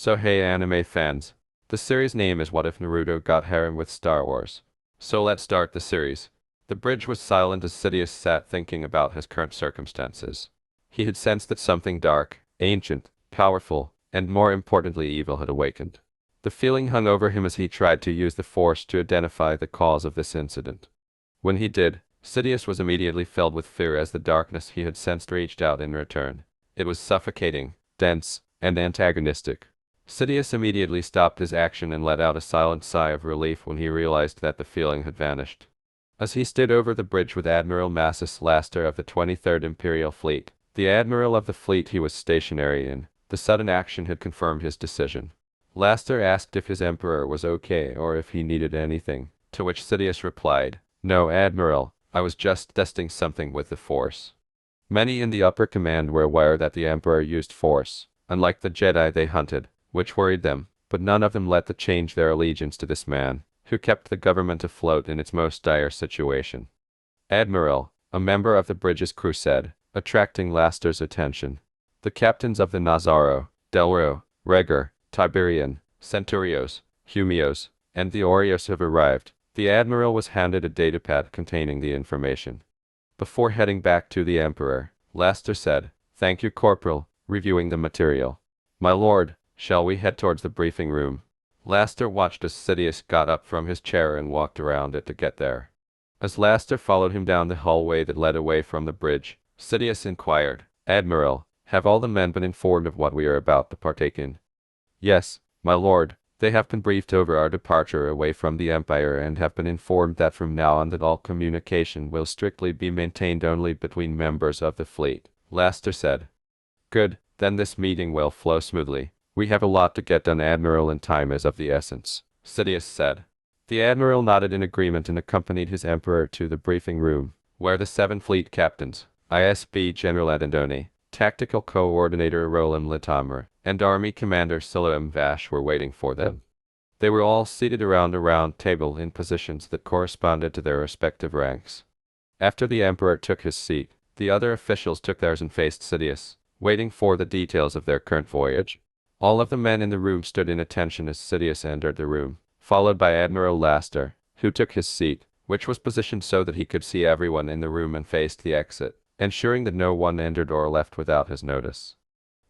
So hey anime fans. The series name is What If Naruto Got Harem with Star Wars. So let's start the series. The bridge was silent as Sidious sat thinking about his current circumstances. He had sensed that something dark, ancient, powerful, and more importantly evil had awakened. The feeling hung over him as he tried to use the Force to identify the cause of this incident. When he did, Sidious was immediately filled with fear as the darkness he had sensed reached out in return. It was suffocating, dense, and antagonistic. Sidious immediately stopped his action and let out a silent sigh of relief when he realized that the feeling had vanished. As he stood over the bridge with Admiral Massus Laster of the 23rd Imperial Fleet, the admiral of the fleet he was stationary in, the sudden action had confirmed his decision. Laster asked if his emperor was okay or if he needed anything, to which Sidious replied, "No, Admiral, I was just testing something with the Force." Many in the upper command were aware that the emperor used Force, unlike the Jedi they hunted, which worried them, but none of them let that change their allegiance to this man, who kept the government afloat in its most dire situation. "Admiral," a member of the bridge's crew said, attracting Laster's attention. "The captains of the Nazaro, Delro, Reger, Tiberian, Centurios, Humios, and the Orios have arrived." The admiral was handed a datapad containing the information. Before heading back to the emperor, Laster said, "Thank you, Corporal," reviewing the material. "My lord, shall we head towards the briefing room?" Laster watched as Sidious got up from his chair and walked around it to get there. As Laster followed him down the hallway that led away from the bridge, Sidious inquired, "Admiral, have all the men been informed of what we are about to partake in?" "Yes, my lord, they have been briefed over our departure away from the Empire and have been informed that from now on that all communication will strictly be maintained only between members of the fleet," Laster said. "Good, then this meeting will flow smoothly. We have a lot to get done, Admiral, and time is of the essence," Sidious said. The Admiral nodded in agreement and accompanied his Emperor to the briefing room, where the 7 fleet captains, ISB General Adendone, Tactical Coordinator Roland Latimer, and Army Commander Siloam Vash were waiting for them. They were all seated around a round table in positions that corresponded to their respective ranks. After the Emperor took his seat, the other officials took theirs and faced Sidious, waiting for the details of their current voyage. All of the men in the room stood in attention as Sidious entered the room, followed by Admiral Laster, who took his seat, which was positioned so that he could see everyone in the room and faced the exit, ensuring that no one entered or left without his notice.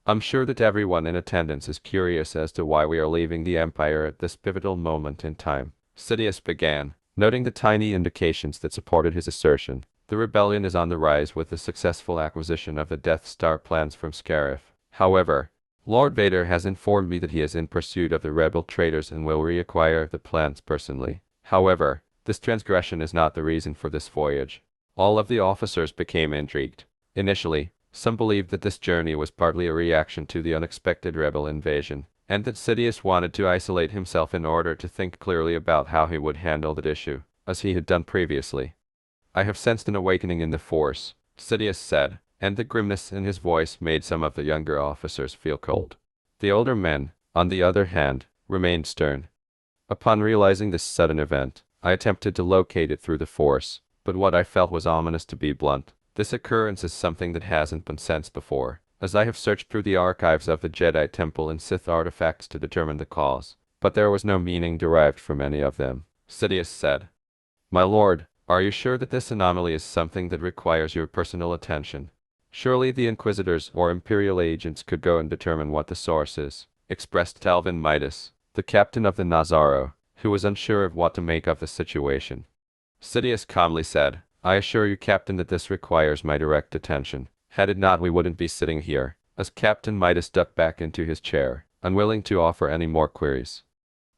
"I'm sure that everyone in attendance is curious as to why we are leaving the Empire at this pivotal moment in time," Sidious began, noting the tiny indications that supported his assertion. "The rebellion is on the rise with the successful acquisition of the Death Star plans from Scarif. However, Lord Vader has informed me that he is in pursuit of the rebel traitors and will reacquire the plans personally. However, this transgression is not the reason for this voyage." All of the officers became intrigued. Initially, some believed that this journey was partly a reaction to the unexpected rebel invasion, and that Sidious wanted to isolate himself in order to think clearly about how he would handle that issue, as he had done previously. "I have sensed an awakening in the Force," Sidious said, and the grimness in his voice made some of the younger officers feel cold. The older men, on the other hand, remained stern. "Upon realizing this sudden event, I attempted to locate it through the Force, but what I felt was ominous, to be blunt. This occurrence is something that hasn't been sensed before, as I have searched through the archives of the Jedi Temple and Sith artifacts to determine the cause, but there was no meaning derived from any of them," Sidious said. "My lord, are you sure that this anomaly is something that requires your personal attention? Surely the Inquisitors or Imperial agents could go and determine what the source is," expressed Talvin Midas, the captain of the Nazaro, who was unsure of what to make of the situation. Sidious calmly said, "I assure you, Captain, that this requires my direct attention. Had it not, we wouldn't be sitting here," as Captain Midas ducked back into his chair, unwilling to offer any more queries.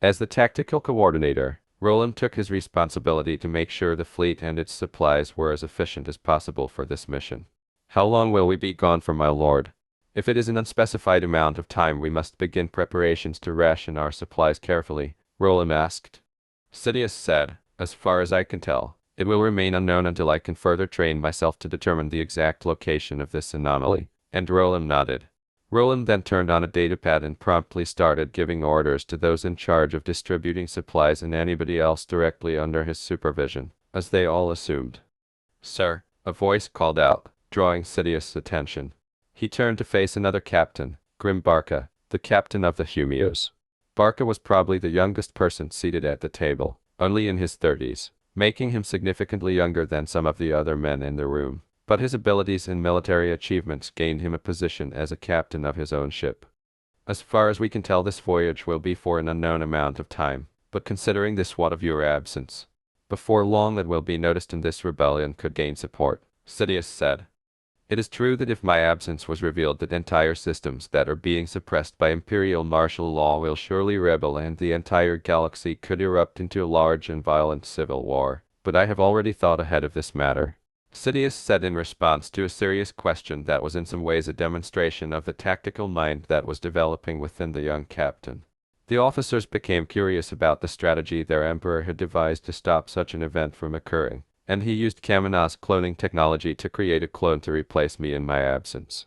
As the tactical coordinator, Roland took his responsibility to make sure the fleet and its supplies were as efficient as possible for this mission. "How long will we be gone for, my lord?" "If it is an unspecified amount of time, we must begin preparations to ration our supplies carefully," Roland asked. Sidious said, "As far as I can tell, it will remain unknown until I can further train myself to determine the exact location of this anomaly," and Roland nodded. Roland then turned on a datapad and promptly started giving orders to those in charge of distributing supplies and anybody else directly under his supervision, as they all assumed. "Sir," a voice called out, drawing Sidious's attention. He turned to face another captain, Grim Barca, the captain of the Humios. Barca was probably the youngest person seated at the table, only in his 30s, making him significantly younger than some of the other men in the room. But his abilities and military achievements gained him a position as a captain of his own ship. As far as we can tell, this voyage will be for an unknown amount of time, but considering this what of your absence, before long it will be noticed and this rebellion could gain support, Sidious said. It is true that if my absence was revealed, that entire systems that are being suppressed by imperial martial law will surely rebel and the entire galaxy could erupt into a large and violent civil war, but I have already thought ahead of this matter, Sidious said in response to a serious question that was in some ways a demonstration of the tactical mind that was developing within the young captain. The officers became curious about the strategy their emperor had devised to stop such an event from occurring, and he used Kamina's cloning technology to create a clone to replace me in my absence.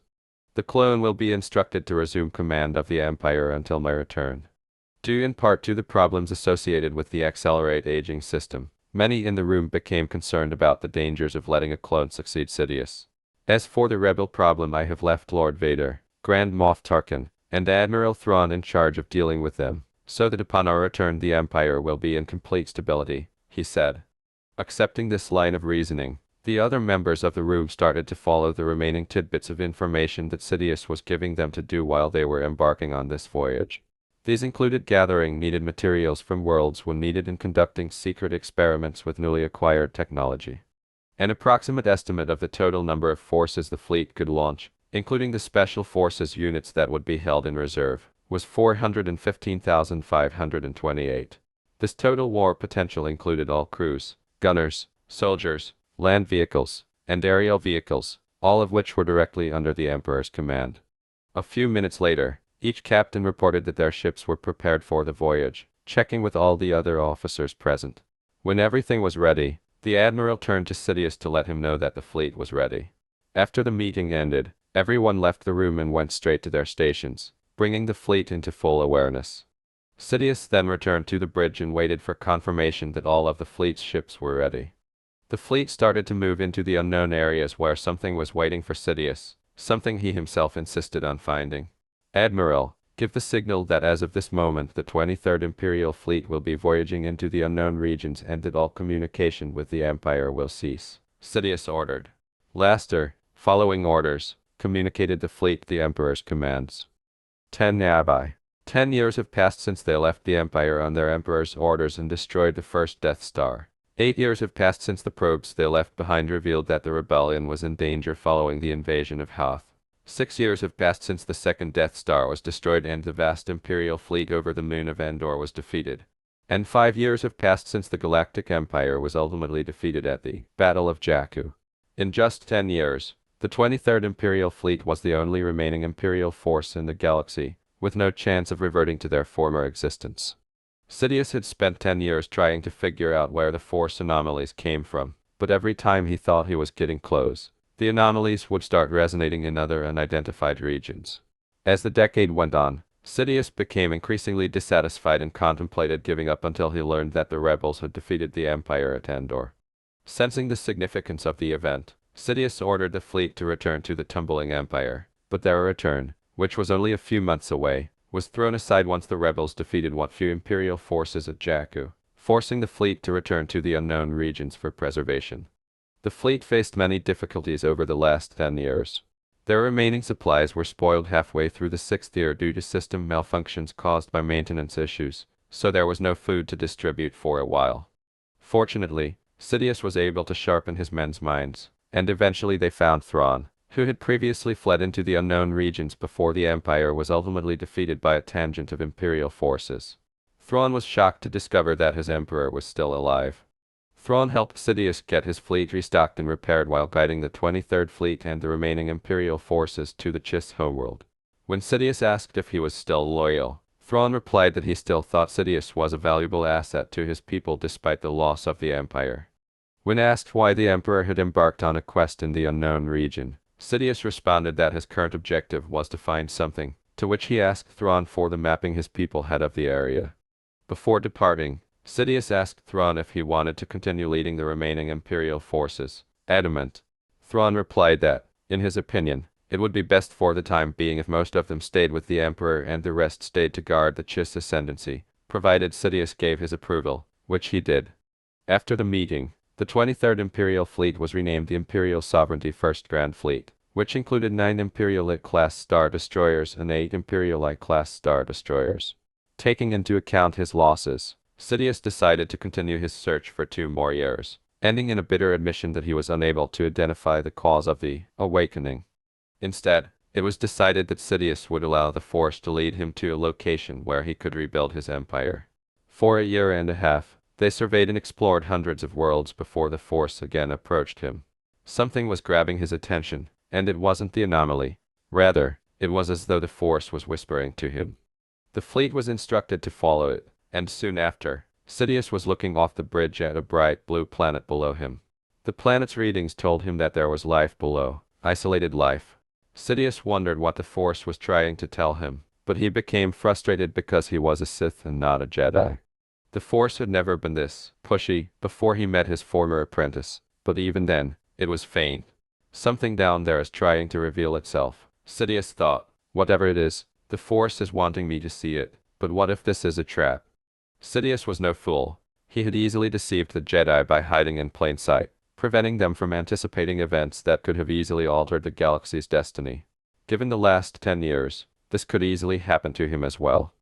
The clone will be instructed to resume command of the Empire until my return. Due in part to the problems associated with the accelerate aging system, many in the room became concerned about the dangers of letting a clone succeed Sidious. As for the rebel problem, I have left Lord Vader, Grand Moff Tarkin, and Admiral Thrawn in charge of dealing with them, so that upon our return the Empire will be in complete stability, he said. Accepting this line of reasoning, the other members of the room started to follow the remaining tidbits of information that Sidious was giving them to do while they were embarking on this voyage. These included gathering needed materials from worlds when needed and conducting secret experiments with newly acquired technology. An approximate estimate of the total number of forces the fleet could launch, including the special forces units that would be held in reserve, was 415,528. This total war potential included all crews, gunners, soldiers, land vehicles, and aerial vehicles, all of which were directly under the Emperor's command. A few minutes later, each captain reported that their ships were prepared for the voyage, checking with all the other officers present. When everything was ready, the admiral turned to Sidious to let him know that the fleet was ready. After the meeting ended, everyone left the room and went straight to their stations, bringing the fleet into full awareness. Sidious then returned to the bridge and waited for confirmation that all of the fleet's ships were ready. The fleet started to move into the unknown areas where something was waiting for Sidious, something he himself insisted on finding. Admiral, give the signal that as of this moment the 23rd Imperial Fleet will be voyaging into the unknown regions and that all communication with the Empire will cease, Sidious ordered. Laster, following orders, communicated the fleet the Emperor's commands. 10 Nabai. 10 years have passed since they left the Empire on their Emperor's orders and destroyed the first Death Star. 8 years have passed since the probes they left behind revealed that the rebellion was in danger following the invasion of Hoth. 6 years have passed since the second Death Star was destroyed and the vast Imperial fleet over the moon of Endor was defeated. And 5 years have passed since the Galactic Empire was ultimately defeated at the Battle of Jakku. In just 10 years, the 23rd Imperial Fleet was the only remaining Imperial force in the galaxy, with no chance of reverting to their former existence. Sidious had spent 10 years trying to figure out where the force anomalies came from, but every time he thought he was getting close, the anomalies would start resonating in other unidentified regions. As the decade went on, Sidious became increasingly dissatisfied and contemplated giving up until he learned that the rebels had defeated the Empire at Endor. Sensing the significance of the event, Sidious ordered the fleet to return to the tumbling Empire, but their return, which was only a few months away, was thrown aside once the rebels defeated what few Imperial forces at Jakku, forcing the fleet to return to the unknown regions for preservation. The fleet faced many difficulties over the last 10 years. Their remaining supplies were spoiled halfway through the 6th year due to system malfunctions caused by maintenance issues, so there was no food to distribute for a while. Fortunately, Sidious was able to sharpen his men's minds, and eventually they found Thrawn, who had previously fled into the unknown regions before the Empire was ultimately defeated by a tangent of Imperial forces. Thrawn was shocked to discover that his Emperor was still alive. Thrawn helped Sidious get his fleet restocked and repaired while guiding the 23rd Fleet and the remaining Imperial forces to the Chiss homeworld. When Sidious asked if he was still loyal, Thrawn replied that he still thought Sidious was a valuable asset to his people despite the loss of the Empire. When asked why the Emperor had embarked on a quest in the unknown region, Sidious responded that his current objective was to find something, to which he asked Thrawn for the mapping his people had of the area. Before departing, Sidious asked Thrawn if he wanted to continue leading the remaining Imperial forces. Adamant, Thrawn replied that, in his opinion, It would be best for the time being if most of them stayed with the Emperor and the rest stayed to guard the Chiss ascendancy, provided Sidious gave his approval, which he did. After the meeting, the 23rd Imperial Fleet was renamed the Imperial Sovereignty First Grand Fleet, which included 9 Imperial Lit-class Star Destroyers and 8 Imperial Light-class Star Destroyers. Taking into account his losses, Sidious decided to continue his search for 2 more years, ending in a bitter admission that he was unable to identify the cause of the awakening. Instead, it was decided that Sidious would allow the Force to lead him to a location where he could rebuild his empire. For a year and a half, they surveyed and explored hundreds of worlds before the Force again approached him. Something was grabbing his attention, and it wasn't the anomaly. Rather, it was as though the Force was whispering to him. The fleet was instructed to follow it, and soon after, Sidious was looking off the bridge at a bright blue planet below him. The planet's readings told him that there was life below, isolated life. Sidious wondered what the Force was trying to tell him, but he became frustrated because he was a Sith and not a Jedi. The Force had never been this pushy before he met his former apprentice, but even then, it was faint. Something down there is trying to reveal itself, Sidious thought. Whatever it is, the Force is wanting me to see it, but what if this is a trap? Sidious was no fool. He had easily deceived the Jedi by hiding in plain sight, preventing them from anticipating events that could have easily altered the galaxy's destiny. Given the last 10 years, this could easily happen to him as well.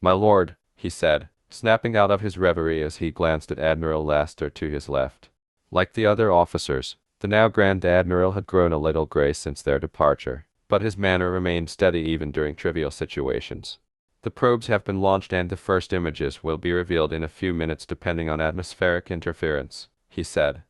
"My lord," he said, snapping out of his reverie as he glanced at Admiral Laster to his left. Like the other officers, the now Grand Admiral had grown a little gray since their departure, but his manner remained steady even during trivial situations. "The probes have been launched and the first images will be revealed in a few minutes depending on atmospheric interference," he said.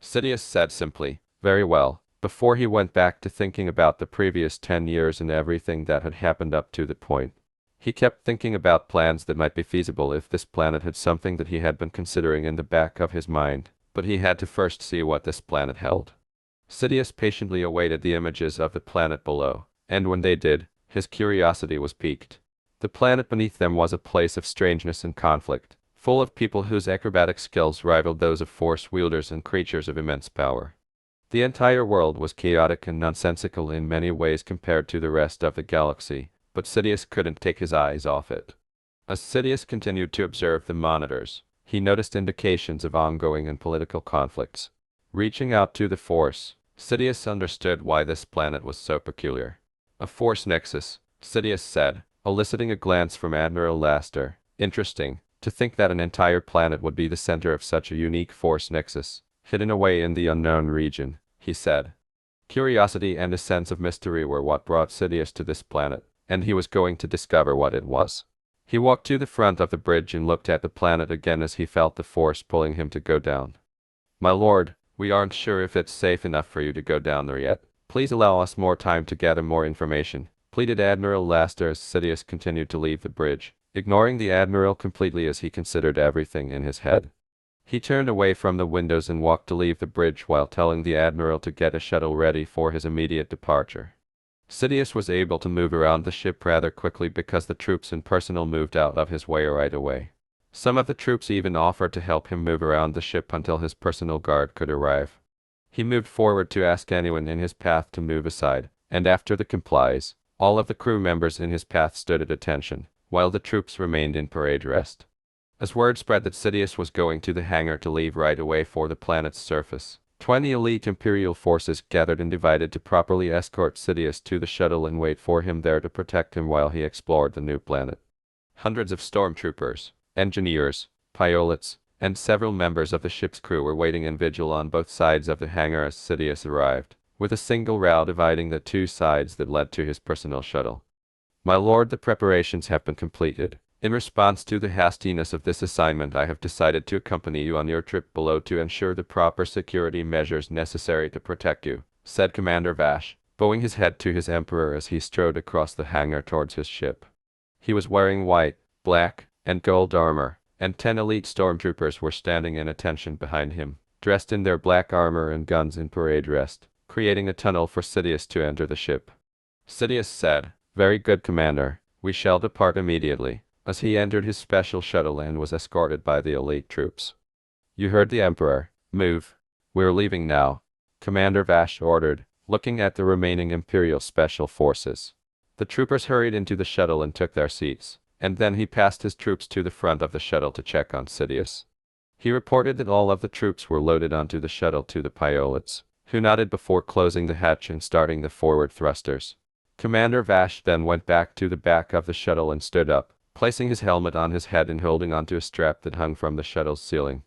Sidious said simply, "Very well," before he went back to thinking about the previous 10 years and everything that had happened up to the point. He kept thinking about plans that might be feasible if this planet had something that he had been considering in the back of his mind, but he had to first see what this planet held. Sidious patiently awaited the images of the planet below, and when they did, his curiosity was piqued. The planet beneath them was a place of strangeness and conflict, full of people whose acrobatic skills rivaled those of Force wielders and creatures of immense power. The entire world was chaotic and nonsensical in many ways compared to the rest of the galaxy, but Sidious couldn't take his eyes off it. As Sidious continued to observe the monitors, he noticed indications of ongoing and political conflicts. Reaching out to the Force, Sidious understood why this planet was so peculiar. "A Force nexus," Sidious said, eliciting a glance from Admiral Laster. "Interesting, to think that an entire planet would be the center of such a unique Force nexus, hidden away in the unknown region," he said. Curiosity and a sense of mystery were what brought Sidious to this planet, and he was going to discover what it was. He walked to the front of the bridge and looked at the planet again as he felt the Force pulling him to go down. "My lord, we aren't sure if it's safe enough for you to go down there yet. Please allow us more time to gather more information," pleaded Admiral Laster as Sidious continued to leave the bridge, ignoring the Admiral completely as he considered everything in his head. He turned away from the windows and walked to leave the bridge while telling the Admiral to get a shuttle ready for his immediate departure. Sidious was able to move around the ship rather quickly because the troops and personnel moved out of his way right away. Some of the troops even offered to help him move around the ship until his personal guard could arrive. He moved forward to ask anyone in his path to move aside, and after the complies, all of the crew members in his path stood at attention, while the troops remained in parade rest. As word spread that Sidious was going to the hangar to leave right away for the planet's surface, 20 elite Imperial forces gathered and divided to properly escort Sidious to the shuttle and wait for him there to protect him while he explored the new planet. Hundreds of stormtroopers, engineers, pilots, and several members of the ship's crew were waiting in vigil on both sides of the hangar as Sidious arrived, with a single route dividing the 2 sides that led to his personal shuttle. "My lord, the preparations have been completed. In response to the hastiness of this assignment, I have decided to accompany you on your trip below to ensure the proper security measures necessary to protect you," said Commander Vash, bowing his head to his Emperor as he strode across the hangar towards his ship. He was wearing white, black, and gold armor, and 10 elite stormtroopers were standing in attention behind him, dressed in their black armor and guns in parade rest, creating a tunnel for Sidious to enter the ship. Sidious said, "Very good, Commander. We shall depart immediately," as he entered his special shuttle and was escorted by the elite troops. "You heard the Emperor. Move. We're leaving now," Commander Vash ordered, looking at the remaining Imperial Special Forces. The troopers hurried into the shuttle and took their seats, and then he passed his troops to the front of the shuttle to check on Sidious. He reported that all of the troops were loaded onto the shuttle to the pilots, who nodded before closing the hatch and starting the forward thrusters. Commander Vash then went back to the back of the shuttle and stood up, placing his helmet on his head and holding onto a strap that hung from the shuttle's ceiling.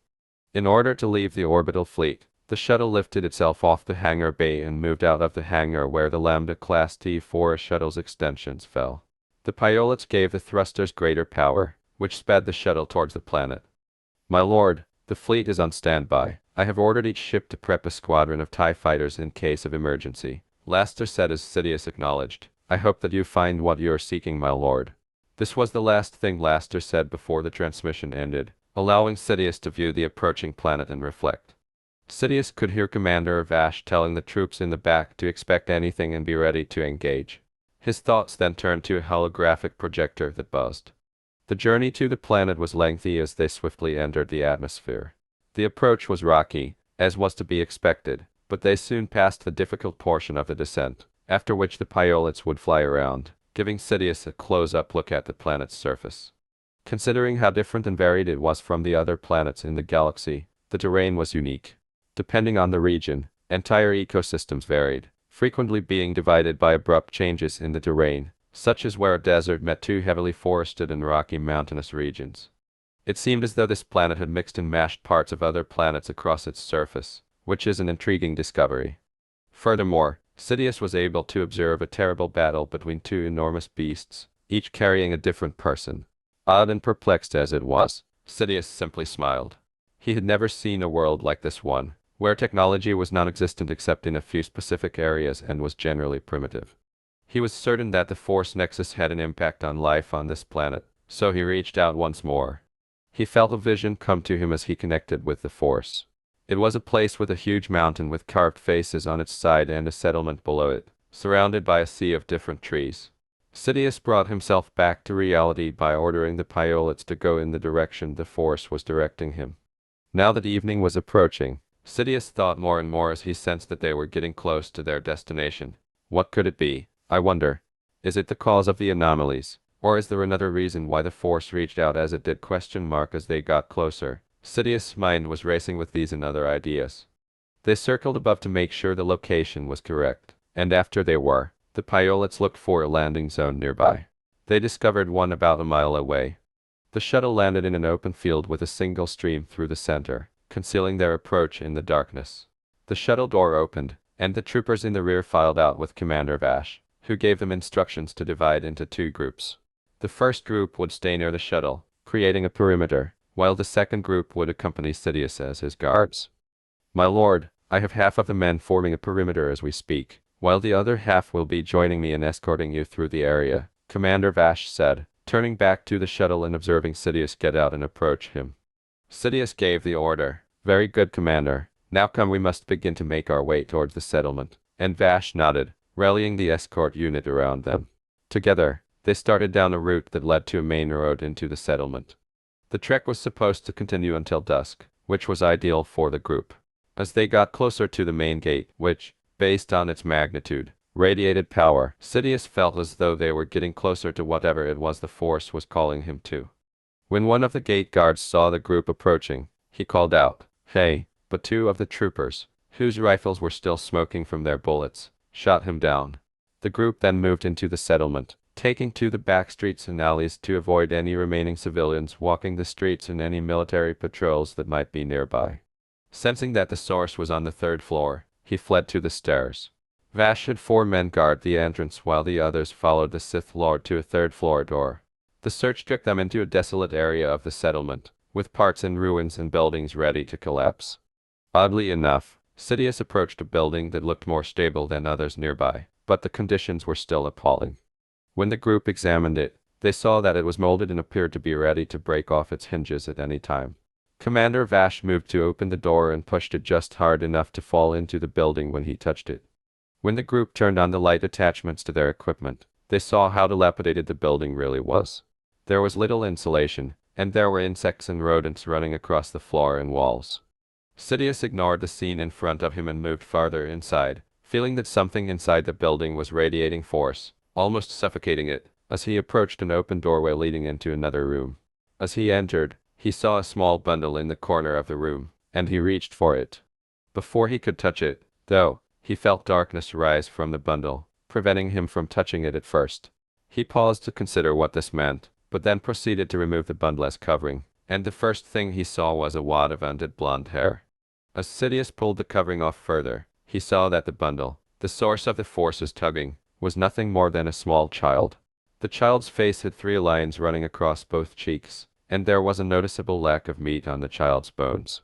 In order to leave the orbital fleet, the shuttle lifted itself off the hangar bay and moved out of the hangar where the Lambda-class T-4 shuttle's extensions fell. The pilots gave the thrusters greater power, which sped the shuttle towards the planet. "My lord, the fleet is on standby. I have ordered each ship to prep a squadron of TIE fighters in case of emergency," Laster said as Sidious acknowledged. "I hope that you find what you are seeking, my lord." This was the last thing Laster said before the transmission ended, allowing Sidious to view the approaching planet and reflect. Sidious could hear Commander Vash telling the troops in the back to expect anything and be ready to engage. His thoughts then turned to a holographic projector that buzzed. The journey to the planet was lengthy as they swiftly entered the atmosphere. The approach was rocky, as was to be expected, but they soon passed the difficult portion of the descent, after which the pilots would fly around, giving Sidious a close-up look at the planet's surface. Considering how different and varied it was from the other planets in the galaxy, the terrain was unique. Depending on the region, entire ecosystems varied, frequently being divided by abrupt changes in the terrain, such as where a desert met two heavily forested and rocky mountainous regions. It seemed as though this planet had mixed and mashed parts of other planets across its surface, which is an intriguing discovery. Furthermore, Sidious was able to observe a terrible battle between two enormous beasts, each carrying a different person. Odd and perplexed as it was, Sidious simply smiled. He had never seen a world like this one, where technology was non-existent except in a few specific areas and was generally primitive. He was certain that the Force Nexus had an impact on life on this planet, so he reached out once more. He felt a vision come to him as he connected with the Force. It was a place with a huge mountain with carved faces on its side and a settlement below it, surrounded by a sea of different trees. Sidious brought himself back to reality by ordering the pilots to go in the direction the Force was directing him. Now that evening was approaching, Sidious thought more and more as he sensed that they were getting close to their destination. What could it be, I wonder? Is it the cause of the anomalies, or is there another reason why the Force reached out as it did? As they got closer, Sidious's mind was racing with these and other ideas. They circled above to make sure the location was correct, and after they were, the pilots looked for a landing zone nearby. They discovered one about a mile away. The shuttle landed in an open field with a single stream through the center, concealing their approach in the darkness. The shuttle door opened, and the troopers in the rear filed out with Commander Vash, who gave them instructions to divide into two groups. The first group would stay near the shuttle, creating a perimeter, while the second group would accompany Sidious as his guards. "My lord, I have half of the men forming a perimeter as we speak, while the other half will be joining me in escorting you through the area," Commander Vash said, turning back to the shuttle and observing Sidious get out and approach him. Sidious gave the order. "Very good, Commander. Now come, we must begin to make our way towards the settlement," and Vash nodded, rallying the escort unit around them. Together, they started down a route that led to a main road into the settlement. The trek was supposed to continue until dusk, which was ideal for the group. As they got closer to the main gate, which, based on its magnitude, radiated power, Sidious felt as though they were getting closer to whatever it was the Force was calling him to. When one of the gate guards saw the group approaching, he called out, "Hey," but two of the troopers, whose rifles were still smoking from their bullets, shot him down. The group then moved into the settlement, taking to the back streets and alleys to avoid any remaining civilians walking the streets and any military patrols that might be nearby. Sensing that the source was on the third floor, he fled to the stairs. Vash had 4 men guard the entrance while the others followed the Sith Lord to a third-floor door. The search took them into a desolate area of the settlement, with parts in ruins and buildings ready to collapse. Oddly enough, Sidious approached a building that looked more stable than others nearby, but the conditions were still appalling. When the group examined it, they saw that it was molded and appeared to be ready to break off its hinges at any time. Commander Vash moved to open the door and pushed it just hard enough to fall into the building when he touched it. When the group turned on the light attachments to their equipment, they saw how dilapidated the building really was. There was little insulation, and there were insects and rodents running across the floor and walls. Sidious ignored the scene in front of him and moved farther inside, feeling that something inside the building was radiating force, almost suffocating it, as he approached an open doorway leading into another room. As he entered, he saw a small bundle in the corner of the room, and he reached for it. Before he could touch it, though, he felt darkness rise from the bundle, preventing him from touching it at first. He paused to consider what this meant, but then proceeded to remove the bundle as covering, and the first thing he saw was a wad of undead blonde hair. As Sidious pulled the covering off further, he saw that the bundle, the source of the force's tugging, was nothing more than a small child. The child's face had 3 lines running across both cheeks, and there was a noticeable lack of meat on the child's bones.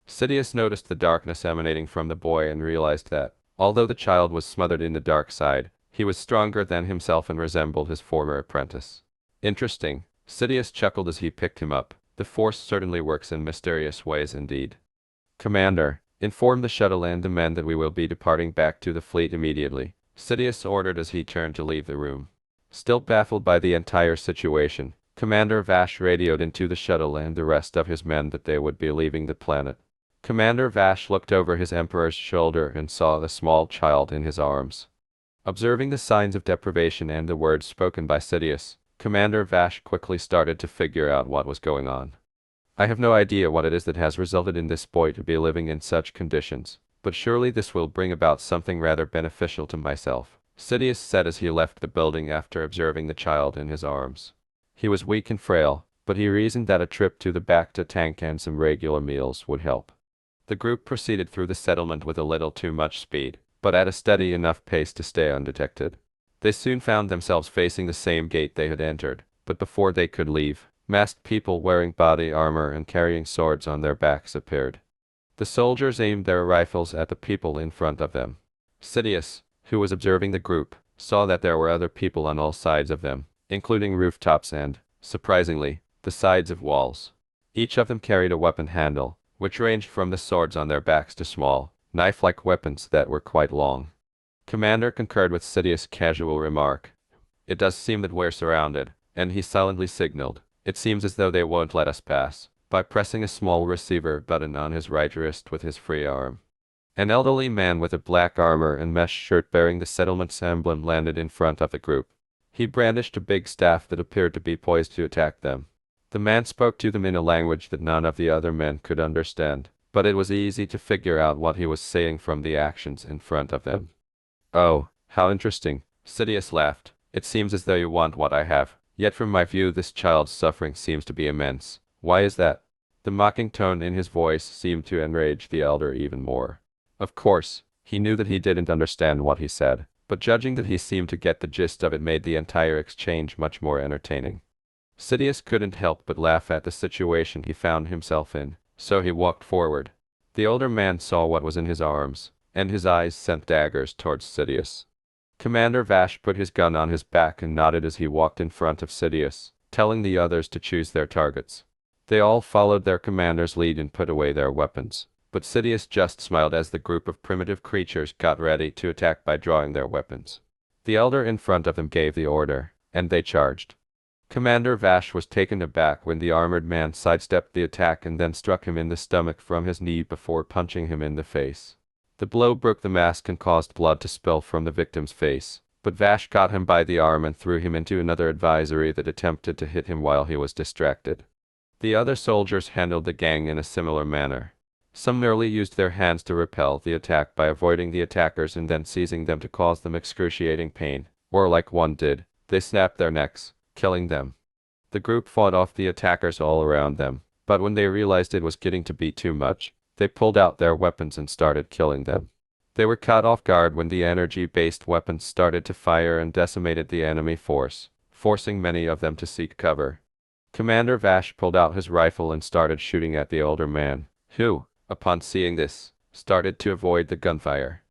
Sidious noticed the darkness emanating from the boy and realized that, although the child was smothered in the dark side, he was stronger than himself and resembled his former apprentice. Interesting, Sidious chuckled as he picked him up. The force certainly works in mysterious ways indeed. Commander, inform the shuttle and the men that we will be departing back to the fleet immediately, Sidious ordered as he turned to leave the room. Still baffled by the entire situation, Commander Vash radioed into the shuttle and the rest of his men that they would be leaving the planet. Commander Vash looked over his emperor's shoulder and saw the small child in his arms. Observing the signs of deprivation and the words spoken by Sidious, Commander Vash quickly started to figure out what was going on. I have no idea what it is that has resulted in this boy to be living in such conditions, but surely this will bring about something rather beneficial to myself, Sidious said as he left the building after observing the child in his arms. He was weak and frail, but he reasoned that a trip to the Bacta tank and some regular meals would help. The group proceeded through the settlement with a little too much speed, but at a steady enough pace to stay undetected. They soon found themselves facing the same gate they had entered, but before they could leave, masked people wearing body armor and carrying swords on their backs appeared. The soldiers aimed their rifles at the people in front of them. Sidious, who was observing the group, saw that there were other people on all sides of them, including rooftops and, surprisingly, the sides of walls. Each of them carried a weapon handle, which ranged from the swords on their backs to small, knife-like weapons that were quite long. Commander concurred with Sidious' casual remark. It does seem that we're surrounded, and he silently signaled. It seems as though they won't let us pass, by pressing a small receiver button on his right wrist with his free arm. An elderly man with a black armor and mesh shirt bearing the settlement's emblem landed in front of the group. He brandished a big staff that appeared to be poised to attack them. The man spoke to them in a language that none of the other men could understand, but it was easy to figure out what he was saying from the actions in front of them. Oh, how interesting, Sidious laughed. It seems as though you want what I have, yet from my view this child's suffering seems to be immense. Why is that? The mocking tone in his voice seemed to enrage the elder even more. Of course, he knew that he didn't understand what he said, but judging that he seemed to get the gist of it made the entire exchange much more entertaining. Sidious couldn't help but laugh at the situation he found himself in, so he walked forward. The older man saw what was in his arms, and his eyes sent daggers towards Sidious. Commander Vash put his gun on his back and nodded as he walked in front of Sidious, telling the others to choose their targets. They all followed their commander's lead and put away their weapons, but Sidious just smiled as the group of primitive creatures got ready to attack by drawing their weapons. The elder in front of them gave the order, and they charged. Commander Vash was taken aback when the armored man sidestepped the attack and then struck him in the stomach from his knee before punching him in the face. The blow broke the mask and caused blood to spill from the victim's face, but Vash caught him by the arm and threw him into another advisory that attempted to hit him while he was distracted. The other soldiers handled the gang in a similar manner. Some merely used their hands to repel the attack by avoiding the attackers and then seizing them to cause them excruciating pain, or like one did, they snapped their necks, killing them. The group fought off the attackers all around them, but when they realized it was getting to be too much, they pulled out their weapons and started killing them. They were caught off guard when the energy-based weapons started to fire and decimated the enemy force, forcing many of them to seek cover. Commander Vash pulled out his rifle and started shooting at the older man, who, upon seeing this, started to avoid the gunfire.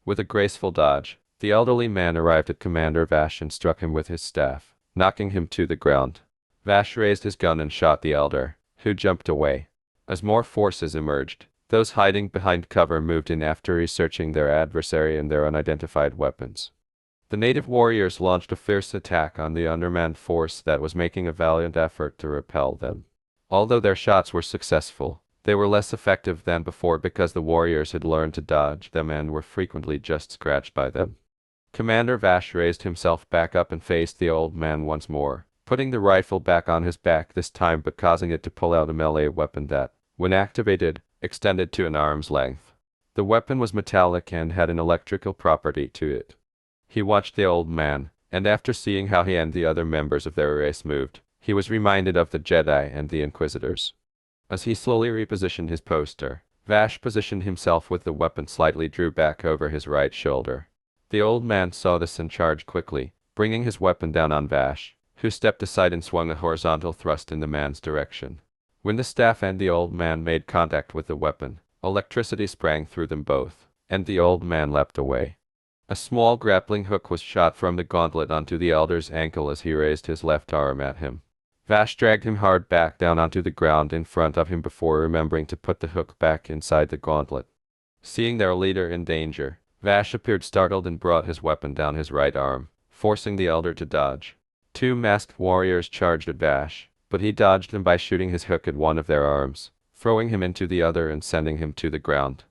With a graceful dodge, the elderly man arrived at Commander Vash and struck him with his staff, knocking him to the ground. Vash raised his gun and shot the elder, who jumped away. As more forces emerged, those hiding behind cover moved in after researching their adversary and their unidentified weapons. The native warriors launched a fierce attack on the undermanned force that was making a valiant effort to repel them. Although their shots were successful, They were less effective than before because the warriors had learned to dodge them and were frequently just scratched by them. Commander Vash raised himself back up and faced the old man once more, putting the rifle back on his back this time but causing it to pull out a melee weapon that, when activated, extended to an arm's length. The weapon was metallic and had an electrical property to it. He watched the old man, and after seeing how he and the other members of their race moved, he was reminded of the Jedi and the Inquisitors. As he slowly repositioned his poster, Vash positioned himself with the weapon slightly drew back over his right shoulder. The old man saw this and charged quickly, bringing his weapon down on Vash, who stepped aside and swung a horizontal thrust in the man's direction. When the staff and the old man made contact with the weapon, electricity sprang through them both, and the old man leapt away. A small grappling hook was shot from the gauntlet onto the elder's ankle as he raised his left arm at him. Vash dragged him hard back down onto the ground in front of him before remembering to put the hook back inside the gauntlet. Seeing their leader in danger, Vash appeared startled and brought his weapon down his right arm, forcing the elder to dodge. Two masked warriors charged at Vash, but he dodged them by shooting his hook at one of their arms, throwing him into the other and sending him to the ground.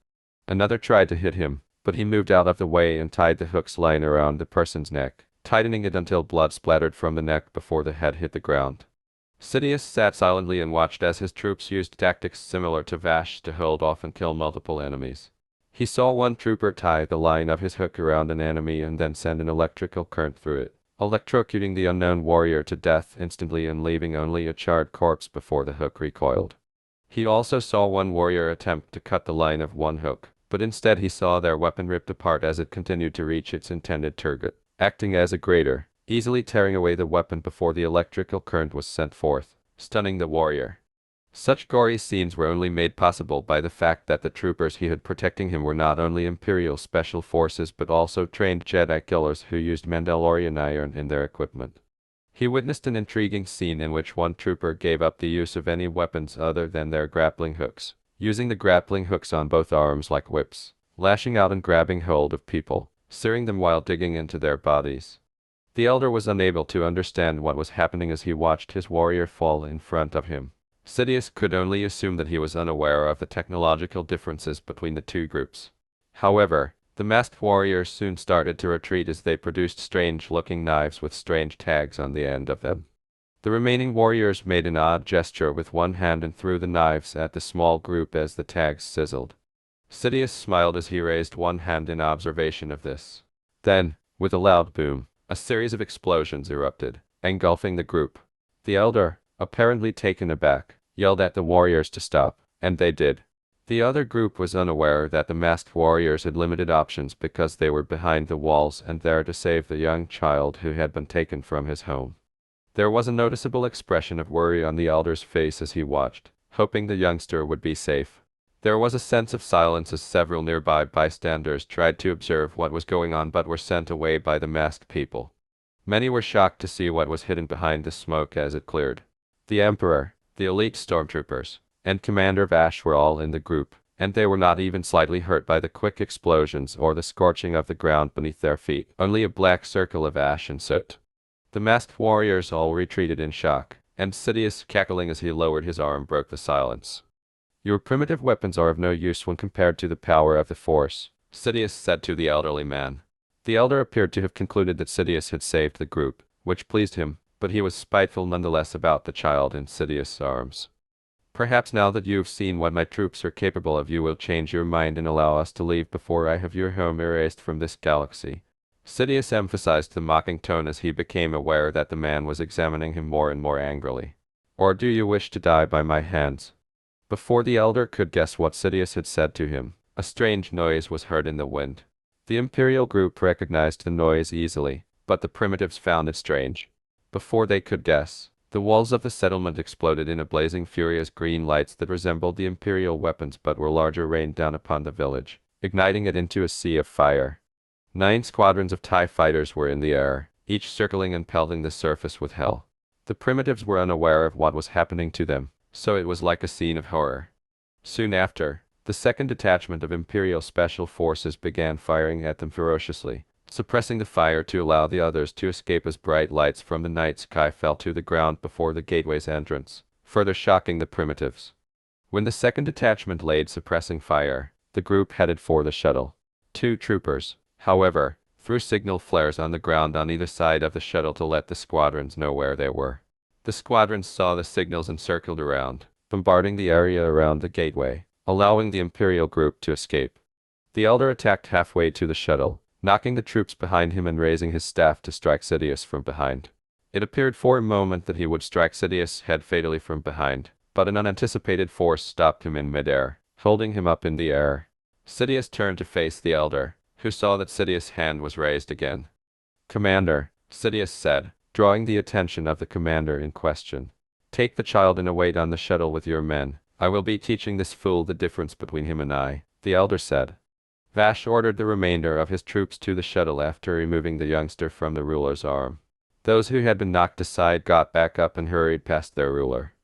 Another tried to hit him, but he moved out of the way and tied the hook's line around the person's neck, tightening it until blood splattered from the neck before the head hit the ground. Sidious sat silently and watched as his troops used tactics similar to Vash to hold off and kill multiple enemies. He saw one trooper tie the line of his hook around an enemy and then send an electrical current through it, electrocuting the unknown warrior to death instantly and leaving only a charred corpse before the hook recoiled. He also saw one warrior attempt to cut the line of one hook, but instead he saw their weapon ripped apart as it continued to reach its intended target, acting as a grater, easily tearing away the weapon before the electrical current was sent forth, stunning the warrior. Such gory scenes were only made possible by the fact that the troopers he had protecting him were not only Imperial Special Forces but also trained Jedi killers who used Mandalorian iron in their equipment. He witnessed an intriguing scene in which one trooper gave up the use of any weapons other than their grappling hooks, using the grappling hooks on both arms like whips, lashing out and grabbing hold of people, searing them while digging into their bodies. The elder was unable to understand what was happening as he watched his warrior fall in front of him. Sidious could only assume that he was unaware of the technological differences between the two groups. However, the masked warriors soon started to retreat as they produced strange-looking knives with strange tags on the end of them. The remaining warriors made an odd gesture with one hand and threw the knives at the small group as the tags sizzled. Sidious smiled as he raised one hand in observation of this. Then, with a loud boom, a series of explosions erupted, engulfing the group. The elder, apparently taken aback, yelled at the warriors to stop, and they did. The other group was unaware that the masked warriors had limited options because they were behind the walls and there to save the young child who had been taken from his home. There was a noticeable expression of worry on the elder's face as he watched, hoping the youngster would be safe. There was a sense of silence as several nearby bystanders tried to observe what was going on but were sent away by the masked people. Many were shocked to see what was hidden behind the smoke as it cleared. The Emperor, the elite stormtroopers, and Commander Vash were all in the group, and they were not even slightly hurt by the quick explosions or the scorching of the ground beneath their feet, only a black circle of ash and soot. The masked warriors all retreated in shock, and Sidious, cackling as he lowered his arm, broke the silence. "Your primitive weapons are of no use when compared to the power of the Force," Sidious said to the elderly man. The elder appeared to have concluded that Sidious had saved the group, which pleased him, but he was spiteful nonetheless about the child in Sidious's arms. "Perhaps now that you've seen what my troops are capable of you will change your mind and allow us to leave before I have your home erased from this galaxy." Sidious emphasized the mocking tone as he became aware that the man was examining him more and more angrily. "Or do you wish to die by my hands?" Before the elder could guess what Sidious had said to him, a strange noise was heard in the wind. The Imperial group recognized the noise easily, but the primitives found it strange. Before they could guess, the walls of the settlement exploded in a blazing furious green lights that resembled the Imperial weapons but were larger rained down upon the village, igniting it into a sea of fire. 9 squadrons of TIE fighters were in the air, each circling and pelting the surface with hell. The primitives were unaware of what was happening to them, so it was like a scene of horror. Soon after, the second detachment of Imperial Special Forces began firing at them ferociously, suppressing the fire to allow the others to escape as bright lights from the night sky fell to the ground before the gateway's entrance, further shocking the primitives. When the second detachment laid suppressing fire, the group headed for the shuttle. Two troopers, however, threw signal flares on the ground on either side of the shuttle to let the squadrons know where they were. The squadrons saw the signals and circled around, bombarding the area around the gateway, allowing the Imperial group to escape. The Elder attacked halfway to the shuttle, knocking the troops behind him and raising his staff to strike Sidious from behind. It appeared for a moment that he would strike Sidious' head fatally from behind, but an unanticipated force stopped him in midair, holding him up in the air. Sidious turned to face the Elder, who saw that Sidious' hand was raised again. "Commander," Sidious said, drawing the attention of the commander in question. "Take the child and await on the shuttle with your men. I will be teaching this fool the difference between him and I," the Elder said. Vash ordered the remainder of his troops to the shuttle after removing the youngster from the ruler's arm. Those who had been knocked aside got back up and hurried past their ruler.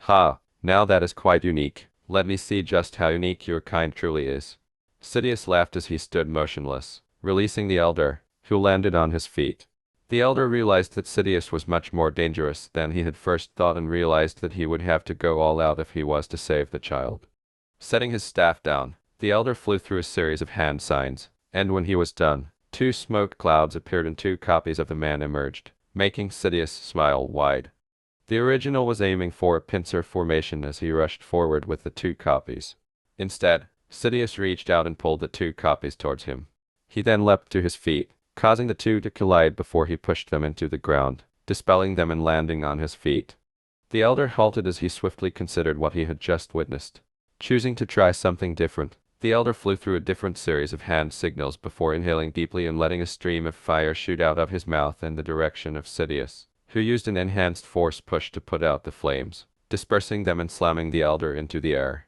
"Ha, now that is quite unique. Let me see just how unique your kind truly is." Sidious laughed as he stood motionless, releasing the Elder, who landed on his feet. The Elder realized that Sidious was much more dangerous than he had first thought and realized that he would have to go all out if he was to save the child. Setting his staff down, the Elder flew through a series of hand signs, and when he was done, two smoke clouds appeared and two copies of the man emerged, making Sidious smile wide. The original was aiming for a pincer formation as he rushed forward with the two copies. Instead, Sidious reached out and pulled the two copies towards him. He then leapt to his feet, causing the two to collide before he pushed them into the ground, dispelling them and landing on his feet. The Elder halted as he swiftly considered what he had just witnessed. Choosing to try something different, the Elder flew through a different series of hand signals before inhaling deeply and letting a stream of fire shoot out of his mouth in the direction of Sidious, who used an enhanced force push to put out the flames, dispersing them and slamming the Elder into the air.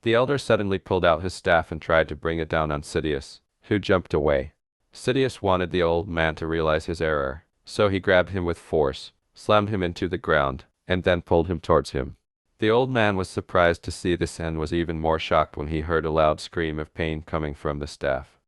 The Elder suddenly pulled out his staff and tried to bring it down on Sidious, who jumped away. Sidious wanted the old man to realize his error, so he grabbed him with force, slammed him into the ground, and then pulled him towards him. The old man was surprised to see this and was even more shocked when he heard a loud scream of pain coming from the staff.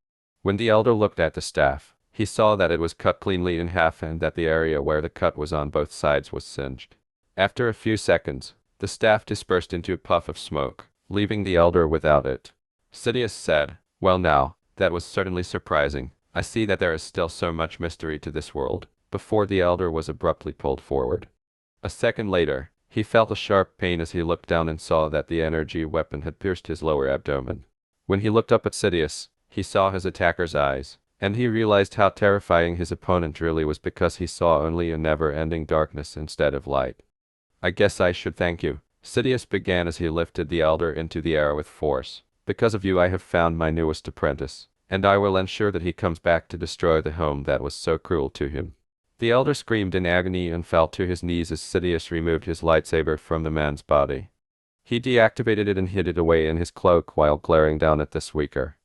When the Elder looked at the staff, he saw that it was cut cleanly in half and that the area where the cut was on both sides was singed. After a few seconds, the staff dispersed into a puff of smoke, leaving the Elder without it. Sidious said, "Well now, that was certainly surprising. I see that there is still so much mystery to this world," before the Elder was abruptly pulled forward. A second later, he felt a sharp pain as he looked down and saw that the energy weapon had pierced his lower abdomen. When he looked up at Sidious, he saw his attacker's eyes, and he realized how terrifying his opponent really was because he saw only a never-ending darkness instead of light. "I guess I should thank you," Sidious began as he lifted the Elder into the air with force. "Because of you I have found my newest apprentice, and I will ensure that he comes back to destroy the home that was so cruel to him." The Elder screamed in agony and fell to his knees as Sidious removed his lightsaber from the man's body. He deactivated it and hid it away in his cloak while glaring down at the speaker.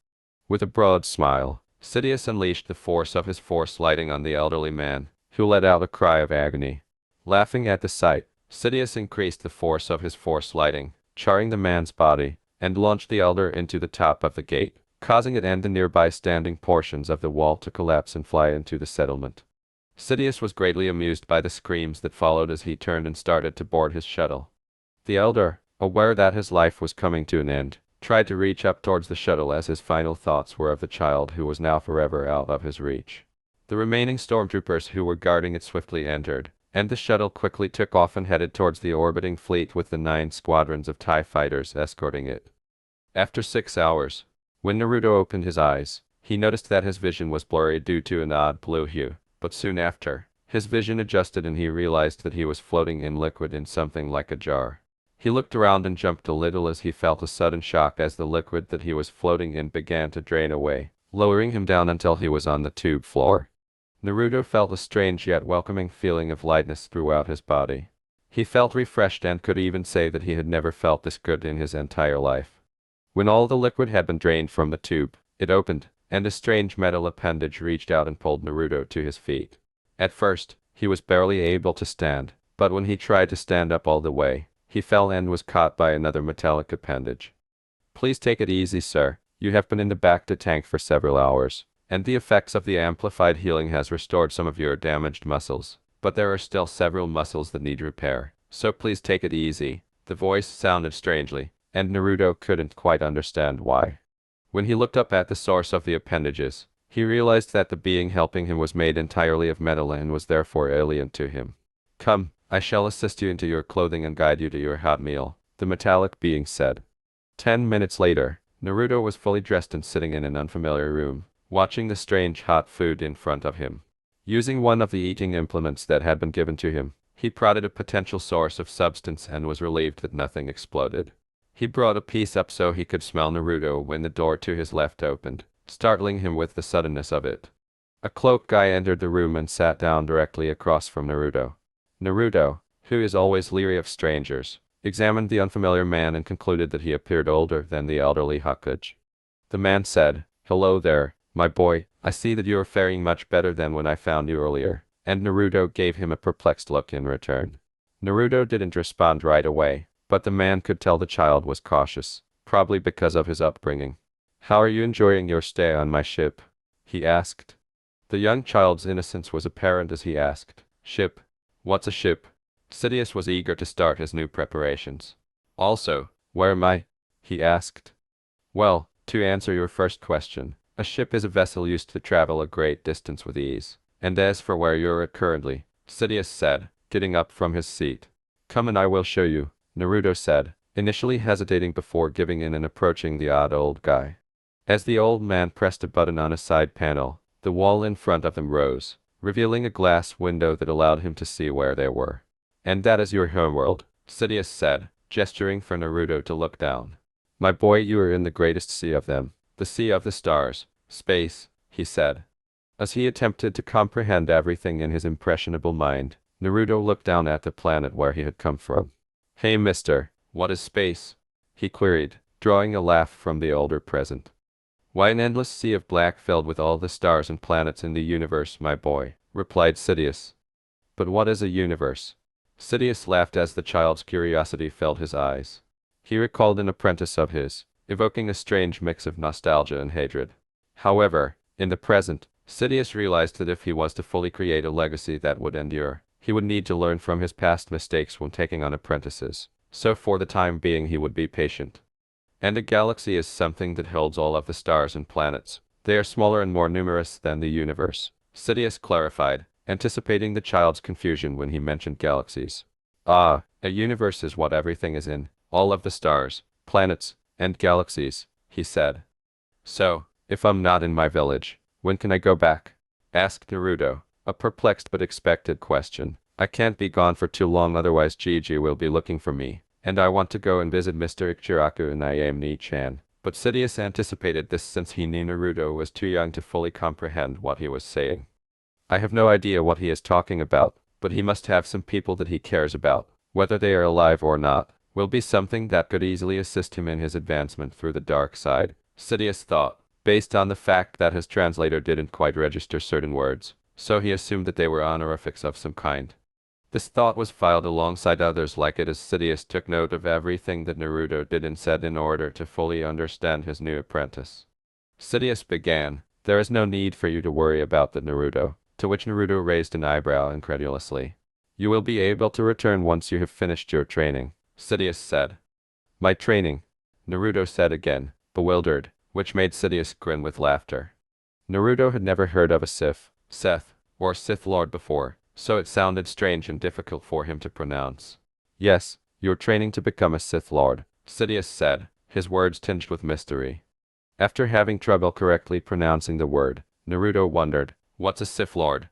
With a broad smile, Sidious unleashed the force of his force lighting on the elderly man, who let out a cry of agony. Laughing at the sight, Sidious increased the force of his force lighting, charring the man's body, and launched the Elder into the top of the gate, causing it and the nearby standing portions of the wall to collapse and fly into the settlement. Sidious was greatly amused by the screams that followed as he turned and started to board his shuttle. The Elder, aware that his life was coming to an end, tried to reach up towards the shuttle as his final thoughts were of the child who was now forever out of his reach. The remaining stormtroopers who were guarding it swiftly entered, and the shuttle quickly took off and headed towards the orbiting fleet with the 9 squadrons of TIE fighters escorting it. After 6 hours, when Naruto opened his eyes, he noticed that his vision was blurry due to an odd blue hue, but soon after, his vision adjusted and he realized that he was floating in liquid in something like a jar. He looked around and jumped a little as he felt a sudden shock as the liquid that he was floating in began to drain away, lowering him down until he was on the tube floor. Naruto felt a strange yet welcoming feeling of lightness throughout his body. He felt refreshed and could even say that he had never felt this good in his entire life. When all the liquid had been drained from the tube, it opened, and a strange metal appendage reached out and pulled Naruto to his feet. At first, he was barely able to stand, but when he tried to stand up all the way, he fell and was caught by another metallic appendage. "Please take it easy, sir. You have been in the back tank for several hours, and the effects of the amplified healing has restored some of your damaged muscles, but there are still several muscles that need repair, so please take it easy." The voice sounded strangely, and Naruto couldn't quite understand why. When he looked up at the source of the appendages, he realized that the being helping him was made entirely of metal and was therefore alien to him. Come, I shall assist you into your clothing and guide you to your hot meal, the metallic being said. 10 minutes later, Naruto was fully dressed and sitting in an unfamiliar room, watching the strange hot food in front of him. Using one of the eating implements that had been given to him, he prodded a potential source of substance and was relieved that nothing exploded. He brought a piece up so he could smell Naruto when the door to his left opened, startling him with the suddenness of it. A cloaked guy entered the room and sat down directly across from Naruto. Naruto, who is always leery of strangers, examined the unfamiliar man and concluded that he appeared older than the elderly Hokage. The man said, "Hello there, my boy, I see that you are faring much better than when I found you earlier," and Naruto gave him a perplexed look in return. Naruto didn't respond right away, but the man could tell the child was cautious, probably because of his upbringing. "How are you enjoying your stay on my ship?" he asked. The young child's innocence was apparent as he asked, "Ship? What's a ship?" Sidious was eager to start his new preparations. "Also, where am I?" he asked. "Well, to answer your first question, a ship is a vessel used to travel a great distance with ease. And as for where you're at currently," Sidious said, getting up from his seat. "Come and I will show you," Naruto said, initially hesitating before giving in and approaching the odd old guy. As the old man pressed a button on a side panel, the wall in front of them rose, revealing a glass window that allowed him to see where they were. "And that is your homeworld," Sidious said, gesturing for Naruto to look down. "My boy, you are in the greatest sea of them, the sea of the stars, space," he said. As he attempted to comprehend everything in his impressionable mind, Naruto looked down at the planet where he had come from. "Hey mister, what is space?" he queried, drawing a laugh from the older present. "Why, an endless sea of black filled with all the stars and planets in the universe, my boy," replied Sidious. "But what is a universe?" Sidious laughed as the child's curiosity filled his eyes. He recalled an apprentice of his, evoking a strange mix of nostalgia and hatred. However, in the present, Sidious realized that if he was to fully create a legacy that would endure, he would need to learn from his past mistakes when taking on apprentices, so for the time being he would be patient. And a galaxy is something that holds all of the stars and planets. They are smaller and more numerous than the universe, Sidious clarified, anticipating the child's confusion when he mentioned galaxies. "Ah, a universe is what everything is in, all of the stars, planets, and galaxies," he said. "So, if I'm not in my village, when can I go back?" asked Naruto, a perplexed but expected question. "I can't be gone for too long, otherwise Gigi will be looking for me, and I want to go and visit Mr. Ichiraku and Ayame-chan." But Sidious anticipated this since he knew Naruto was too young to fully comprehend what he was saying. "I have no idea what he is talking about, but he must have some people that he cares about, whether they are alive or not, will be something that could easily assist him in his advancement through the dark side," Sidious thought, based on the fact that his translator didn't quite register certain words, so he assumed that they were honorifics of some kind. This thought was filed alongside others like it as Sidious took note of everything that Naruto did and said in order to fully understand his new apprentice. Sidious began, "There is no need for you to worry about that, Naruto," to which Naruto raised an eyebrow incredulously. "You will be able to return once you have finished your training," Sidious said. "My training?" Naruto said again, bewildered, which made Sidious grin with laughter. Naruto had never heard of a Sith, or Sith Lord before, so it sounded strange and difficult for him to pronounce. "Yes, you're training to become a Sith Lord," Sidious said, his words tinged with mystery. After having trouble correctly pronouncing the word, Naruto wondered, "What's a Sith Lord?"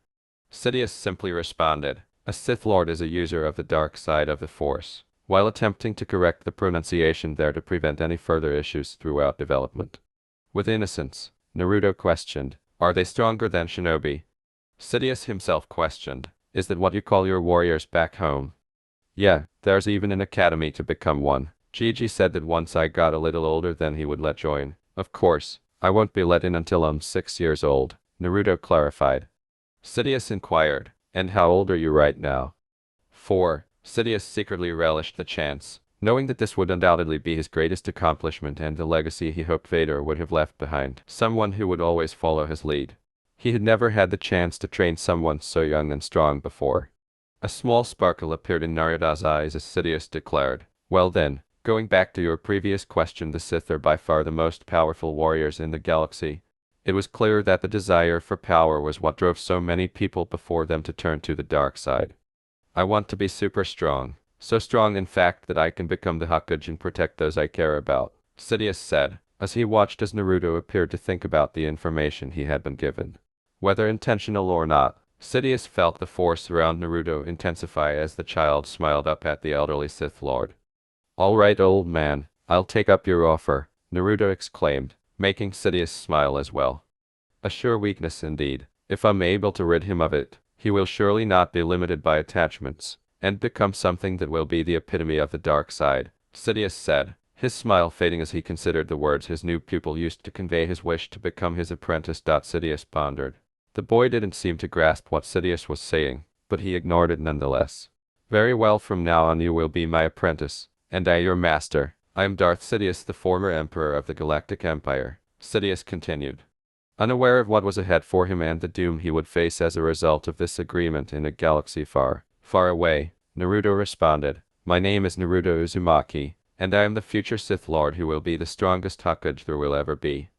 Sidious simply responded, "A Sith Lord is a user of the dark side of the Force," while attempting to correct the pronunciation there to prevent any further issues throughout development. With innocence, Naruto questioned, "Are they stronger than shinobi?" Sidious himself questioned, "Is that what you call your warriors back home?" "Yeah, there's even an academy to become one. Gigi said that once I got a little older then he would let join. Of course, I won't be let in until I'm 6 years old," Naruto clarified. Sidious inquired, "And how old are you right now?" 4. Sidious secretly relished the chance, knowing that this would undoubtedly be his greatest accomplishment and the legacy he hoped Vader would have left behind, someone who would always follow his lead. He had never had the chance to train someone so young and strong before. A small sparkle appeared in Naruto's eyes as Sidious declared, "Well then, Going back to your previous question, the Sith are by far the most powerful warriors in the galaxy. It was clear that the desire for power was what drove so many people before them to turn to the dark side. I want to be super strong, so strong in fact that I can become the Hokage and protect those I care about, Sidious said, as he watched as Naruto appeared to think about the information he had been given. Whether intentional or not, Sidious felt the force around Naruto intensify as the child smiled up at the elderly Sith Lord. "All right, old man, I'll take up your offer," Naruto exclaimed, making Sidious smile as well. "A sure weakness indeed. If I'm able to rid him of it, he will surely not be limited by attachments, and become something that will be the epitome of the dark side," Sidious said, his smile fading as he considered the words his new pupil used to convey his wish to become his apprentice. Sidious pondered. The boy didn't seem to grasp what Sidious was saying, but he ignored it nonetheless. "Very well, from now on you will be my apprentice, and I your master. I am Darth Sidious, the former Emperor of the Galactic Empire," Sidious continued. Unaware of what was ahead for him and the doom he would face as a result of this agreement in a galaxy far, far away, Naruto responded, "My name is Naruto Uzumaki, and I am the future Sith Lord who will be the strongest Hokage there will ever be."